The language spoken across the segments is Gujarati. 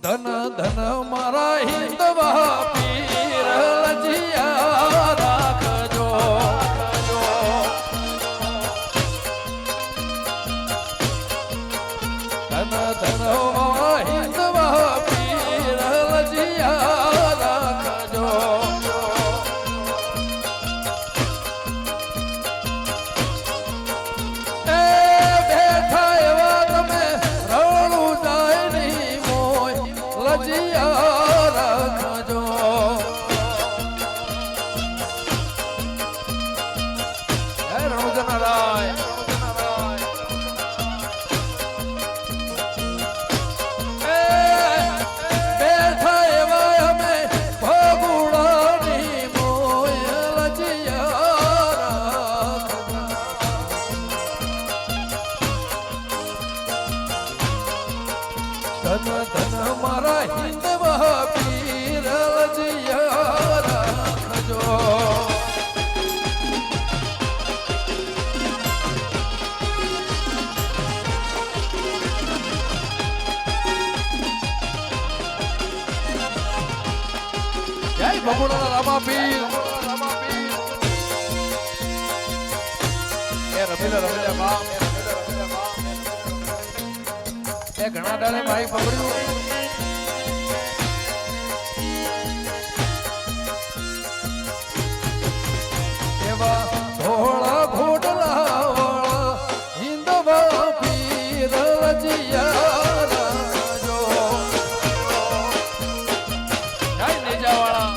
ધન ધન મારા હિંદવા પીર લજિયા રાખજો ધન ધન હિંદવા પીર લજિયા રાખજો ધન ધન મારા હિંદવા પીર લજિયા રાખજો જય ભગુડા રામા પીર એ રમીલા બાપ એ ઘણા ડાળે ભાઈ પકડ્યું એવા ધોળા ઘોડલા વાળા હિંદવા પીર લજિયા રાખજો જય નેજાવાળા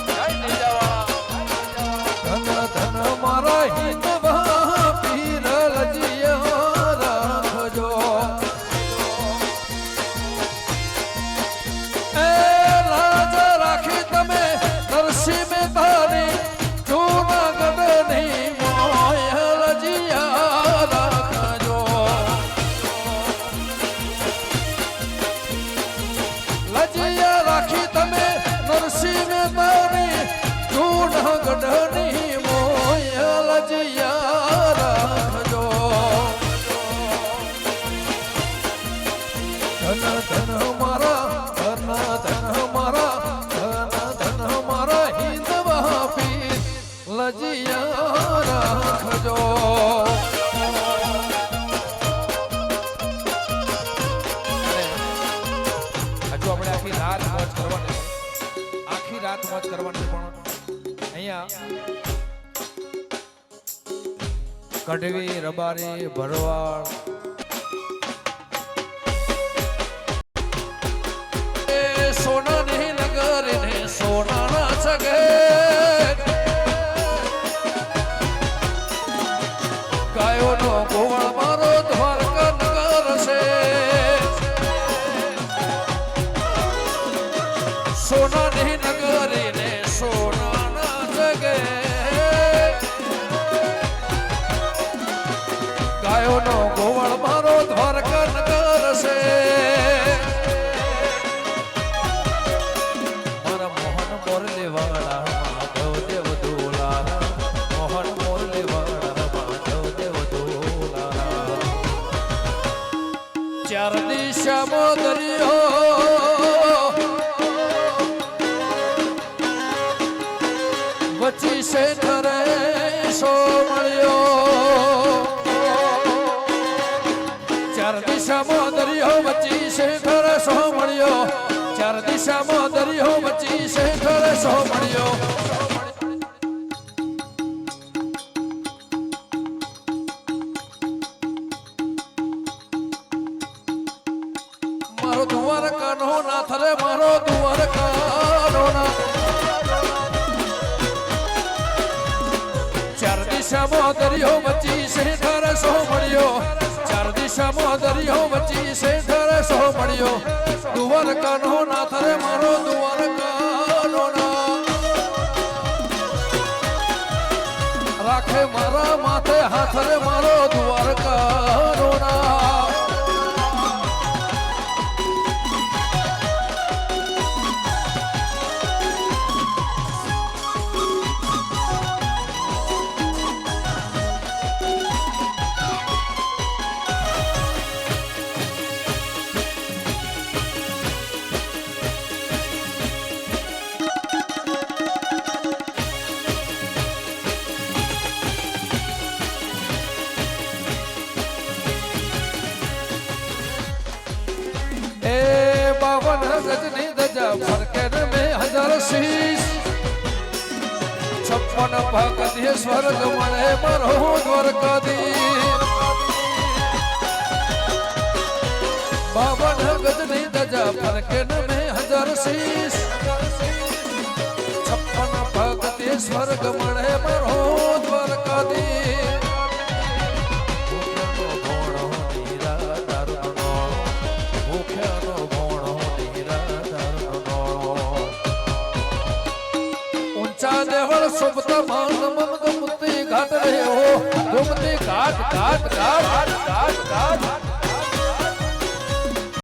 ધન ધન મારા હિંદવા પીર લજિયા રાખજો ગઢની મોય લજિયા રાખજો ધન ધન મારા હિંદવા પીર લજિયા રાખજો હજુ આપણે આખી રાત મોજ કરવાની પણ કઢવી રબારી ભરવાડ સોનાની નગર ને સોનાના સગે ગાયોનો ગોવાળ મારો દ્વારકા નગર છે સોનાની નગર ને સોનાના જગે ગાયોનો ગોવાળ મારો દ્વારકા નગર છે મારા મોહન મોરલી વાળા માધવ દેવ દોલા મોહન મોરલી વાળા માધવ દેવ દોલા ચાર દિશામાં દરિયો વચી છે ધરે સો મળ્યો ચાર દિશામાં દરિયો વચી છે ધરે સો મળ્યો ચાર દિશામાં દરિયો વચી છે ધરે સો મળ્યો મારો દ્વારકાનો નાથ રે મારો દ્વારકાનો નાથ ચાર દિશામાં દરિયો વચી છે ધરે સો મળ્યો ચાર દિશામાં દરિયો વચી છે ધરે સો મળ્યો દ્વારકાનો નાથ રે મારો દ્વારકાનો નાથ રાખે મારા માથે હાથ રે મારો દ્વારકાનો નાથ ગજની ધજા ફરકે મેં હજાર શીશ 56 ભગત સ્વર્ગ મળે મારો દ્વારકાધીશ 52 ગજની ધજા ફરકે મેં હજાર શીશ 56 ભગત સ્વર્ગ મળે મારો દ્વારકાધીશ देवल सुबता मान मन गुमती घाट रहे हो गुमती घाट घाट घाट घाट घाट